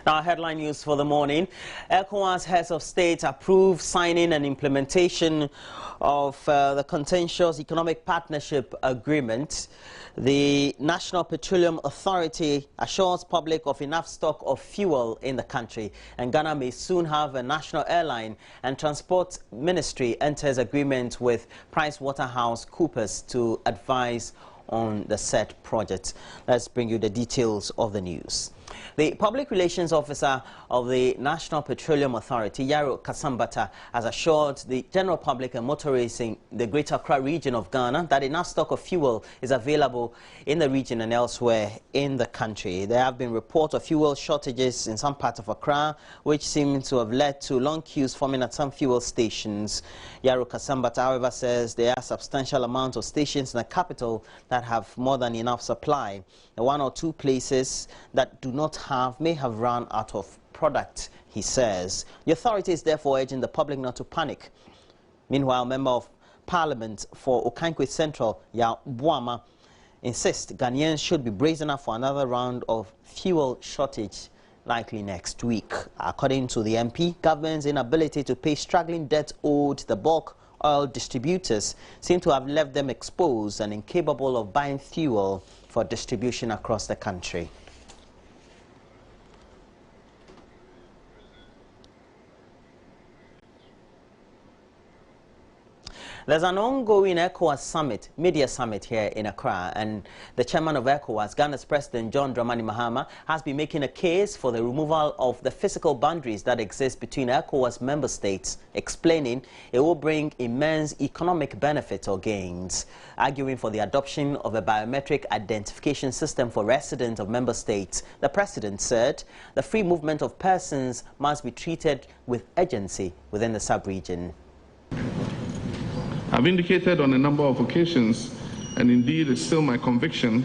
Now, headline news for the morning. ECOWAS heads of state approve signing and implementation of the contentious economic partnership agreement. The National Petroleum Authority assures public of enough stock of fuel in the country, and Ghana may soon have a national airline, and Transport Ministry enters agreement with PricewaterhouseCoopers to advise on the said project. Let's bring you the details of the news. The Public Relations Officer of the National Petroleum Authority, Yaro Kasambata, has assured the general public and motorists in the Greater Accra region of Ghana that enough stock of fuel is available in the region and elsewhere in the country. There have been reports of fuel shortages in some parts of Accra, which seem to have led to long queues forming at some fuel stations. Yaro Kasambata, however, says there are substantial amounts of stations in the capital that have more than enough supply. The one or two places that do not have may have run out of product, he says. The authority is therefore urging the public not to panic. Meanwhile, Member of Parliament for Okankwe Central, Yao Buama, insists Ghanaians should be bracing up for another round of fuel shortage likely next week. According to the MP, government's inability to pay struggling debt owed the bulk oil distributors seem to have left them exposed and incapable of buying fuel for distribution across the country. There's an ongoing ECOWAS Summit, media summit here in Accra, and the chairman of ECOWAS, Ghana's President John Dramani Mahama, has been making a case for the removal of the physical boundaries that exist between ECOWAS member states, explaining it will bring immense economic benefits or gains. Arguing for the adoption of a biometric identification system for residents of member states, the president said the free movement of persons must be treated with urgency within the sub-region. I've indicated on a number of occasions, and indeed it's still my conviction,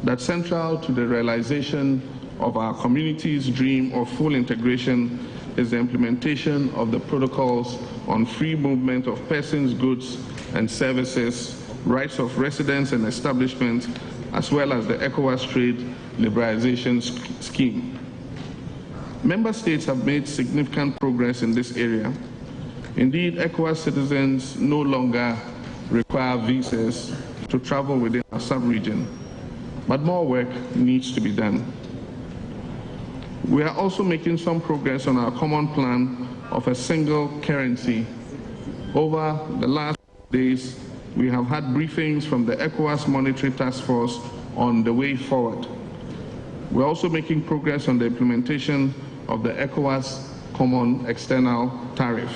that central to the realization of our community's dream of full integration is the implementation of the protocols on free movement of persons, goods and services, rights of residents and establishments, as well as the ECOWAS trade liberalization scheme. Member states have made significant progress in this area. Indeed, ECOWAS citizens no longer require visas to travel within our sub-region, but more work needs to be done. We are also making some progress on our common plan of a single currency. Over the last days, we have had briefings from the ECOWAS Monetary Task Force on the way forward. We're also making progress on the implementation of the ECOWAS Common External Tariff,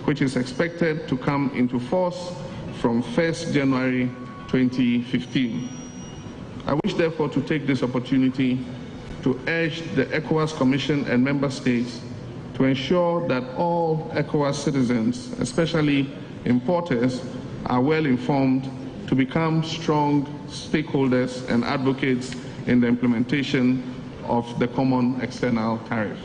which is expected to come into force from 1st January 2015. I wish therefore to take this opportunity to urge the ECOWAS Commission and member states to ensure that all ECOWAS citizens, especially importers, are well informed to become strong stakeholders and advocates in the implementation of the Common External Tariff.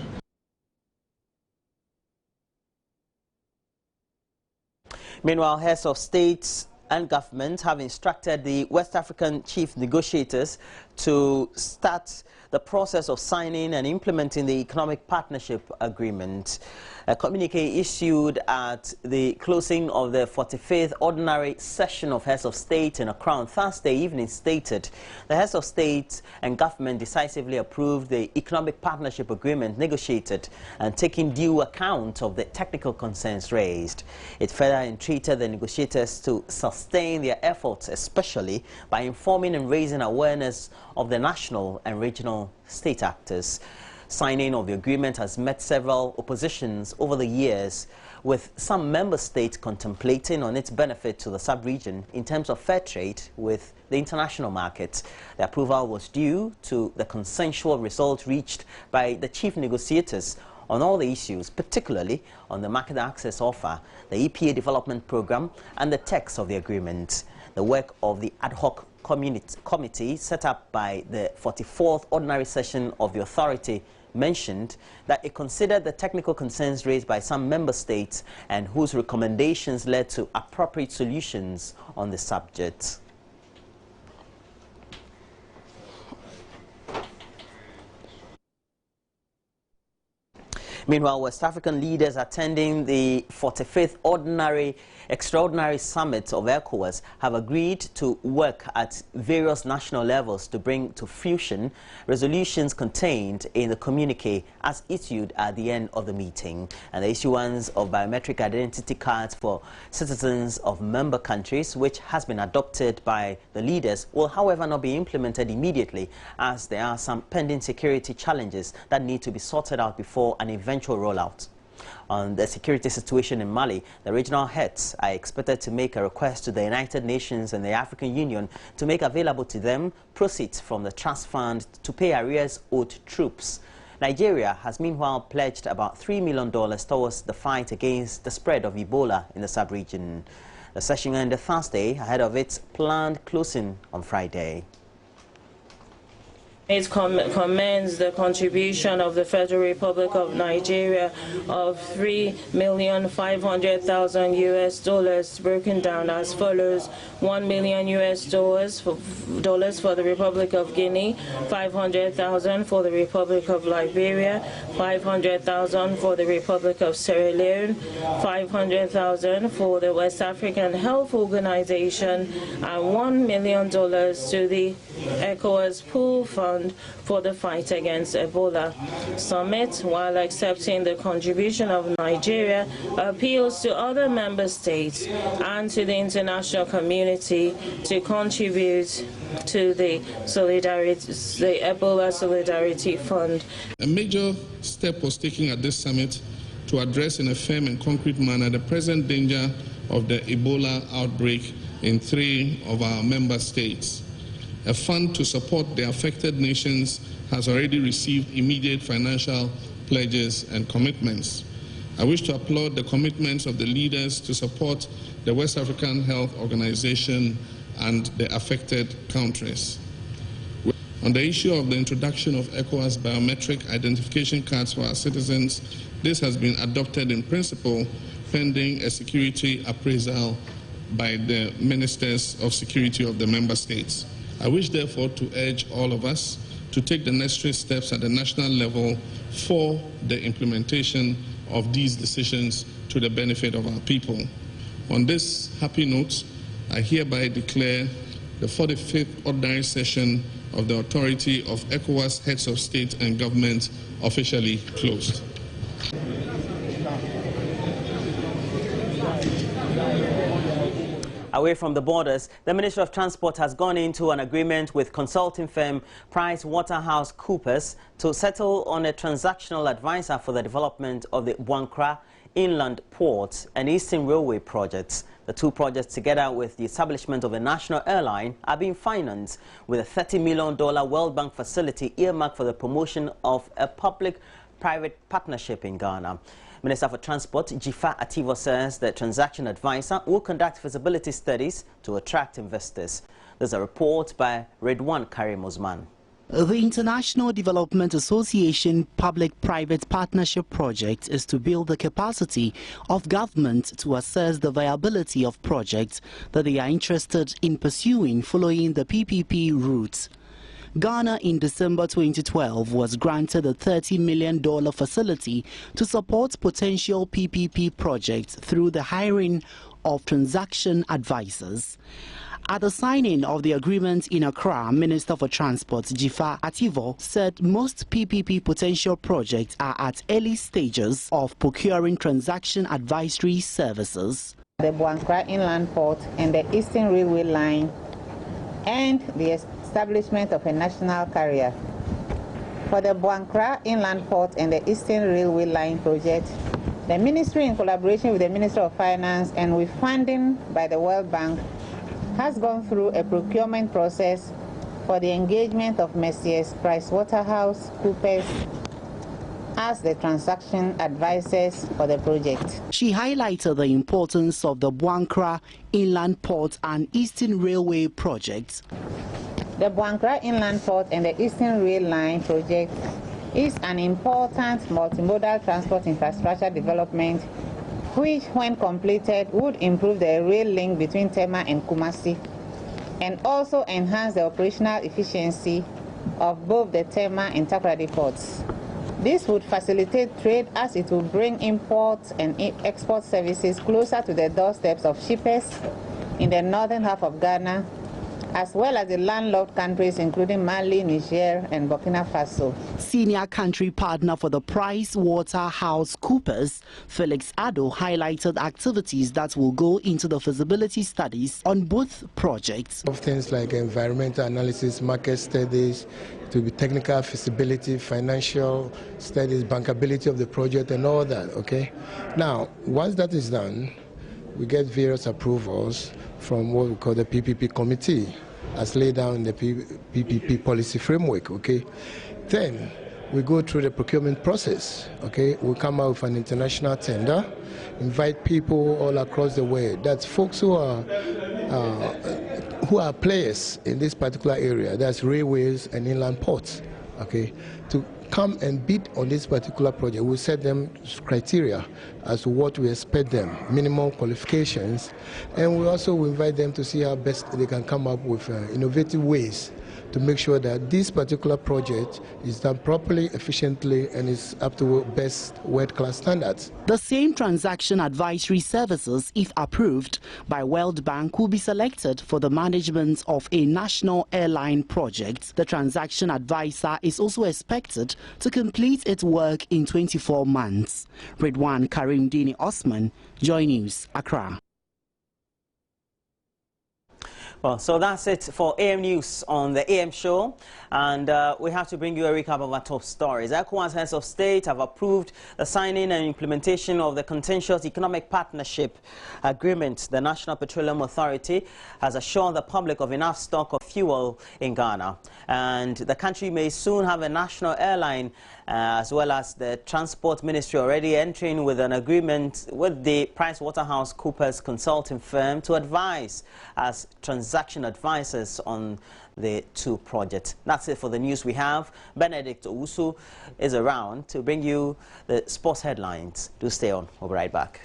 Meanwhile, heads of states and government have instructed the West African chief negotiators to start the process of signing and implementing the Economic Partnership Agreement. A communique issued at the closing of the 45th Ordinary Session of Heads of State in Accra on Thursday evening stated the heads of state and government decisively approved the Economic Partnership Agreement negotiated and taking due account of the technical concerns raised. It further entreated the negotiators to sustain their efforts, especially by informing and raising awareness of the national and regional state actors. Signing of the agreement has met several oppositions over the years, with some member states contemplating on its benefit to the sub-region in terms of fair trade with the international market. The approval was due to the consensual result reached by the chief negotiators on all the issues, particularly on the market access offer, the EPA development program, and the text of the agreement. The work of the ad hoc committee set up by the 44th Ordinary Session of the Authority mentioned that it considered the technical concerns raised by some member states and whose recommendations led to appropriate solutions on the subject. Meanwhile, West African leaders attending the 45th Extraordinary Summit of ECOWAS have agreed to work at various national levels to bring to fruition resolutions contained in the communique as issued at the end of the meeting. And the issuance of biometric identity cards for citizens of member countries, which has been adopted by the leaders, will however not be implemented immediately, as there are some pending security challenges that need to be sorted out before an eventual rollout. On the security situation in Mali, the regional heads are expected to make a request to the United Nations and the African Union to make available to them proceeds from the trust fund to pay arrears owed to troops. Nigeria has meanwhile pledged about $3 million towards the fight against the spread of Ebola in the sub-region. The session ended Thursday ahead of its planned closing on Friday. It commends the contribution of the Federal Republic of Nigeria of $3,500,000 US, broken down as follows: $1 million US for the Republic of Guinea, $500,000 for the Republic of Liberia, $500,000 for the Republic of Sierra Leone, $500,000 for the West African Health Organization, and $1 million to the ECOWAS Pool Fund for the fight against Ebola. Summit, while accepting the contribution of Nigeria, appeals to other member states and to the international community to contribute to the Ebola Solidarity Fund. A major step was taken at this summit to address in a firm and concrete manner the present danger of the Ebola outbreak in 3 of our member states. A fund to support the affected nations has already received immediate financial pledges and commitments. I wish to applaud the commitments of the leaders to support the West African Health Organization and the affected countries. On the issue of the introduction of ECOWAS biometric identification cards for our citizens, this has been adopted in principle pending a security appraisal by the ministers of security of the member states. I wish, therefore, to urge all of us to take the necessary steps at the national level for the implementation of these decisions to the benefit of our people. On this happy note, I hereby declare the 45th Ordinary Session of the Authority of ECOWAS Heads of State and Government officially closed. Away from the borders, the Ministry of Transport has gone into an agreement with consulting firm PricewaterhouseCoopers to settle on a transactional advisor for the development of the Buankra Inland Port and Eastern Railway projects. The 2 projects, together with the establishment of a national airline, are being financed with a $30 million World Bank facility earmarked for the promotion of a public-private partnership in Ghana. Minister for Transport Jifa Ativo says the transaction advisor will conduct feasibility studies to attract investors. There's a report by Redwan Karim Osman. The International Development Association Public-Private Partnership project is to build the capacity of government to assess the viability of projects that they are interested in pursuing following the PPP route. Ghana in December 2012 was granted a $30 million facility to support potential PPP projects through the hiring of transaction advisors. At the signing of the agreement in Accra, Minister for Transport Jifa Ativo said most PPP potential projects are at early stages of procuring transaction advisory services. The Buankra Inland Port and the Eastern Railway Line and the establishment of a national carrier. For the Buankra Inland Port and the Eastern Railway Line project, the Ministry, in collaboration with the Ministry of Finance and with funding by the World Bank, has gone through a procurement process for the engagement of Messrs. PricewaterhouseCoopers as the transaction advisors for the project. She highlighted the importance of the Buankra Inland Port and Eastern Railway projects. The Buankra Inland Port and the Eastern Rail Line project is an important multimodal transport infrastructure development which, when completed, would improve the rail link between Tema and Kumasi and also enhance the operational efficiency of both the Tema and Takoradi ports. This would facilitate trade as it will bring import and export services closer to the doorsteps of shippers in the northern half of Ghana, as well as the landlocked countries including Mali, Niger, and Burkina Faso. Senior country partner for the PricewaterhouseCoopers, Felix Addo, highlighted activities that will go into the feasibility studies on both projects. Of things like environmental analysis, market studies, to be technical feasibility, financial studies, bankability of the project, and all that. Okay. Now, once that is done, we get various approvals from what we call the PPP committee, as laid down in the PPP policy framework. Okay. Then we go through the procurement process. Okay. We come out with an international tender, invite people all across the world. That's folks who are players in this particular area. That's railways and inland ports. Okay. To come and bid on this particular project, we set them criteria as to what we expect them, minimum qualifications, and we also invite them to see how best they can come up with innovative ways to make sure that this particular project is done properly, efficiently, and is up to best world-class standards. The same transaction advisory services, if approved by World Bank, will be selected for the management of a national airline project. The transaction advisor is also expected to complete its work in 24 months. Ridwan Karim Dini Osman, Joy News, Accra. Well, so that's it for AM News on the AM show, and we have to bring you a recap of our top stories. ECOWAS heads of state have approved the signing and implementation of the contentious economic partnership agreement. The National Petroleum Authority has assured the public of enough stock of fuel in Ghana, and the country may soon have a national airline, as well as the Transport Ministry already entering with an agreement with the PricewaterhouseCoopers consulting firm to advise as transaction advisors on the two projects. That's it for the news we have. Benedict Owusu is around to bring you the sports headlines. Do stay on. We'll be right back.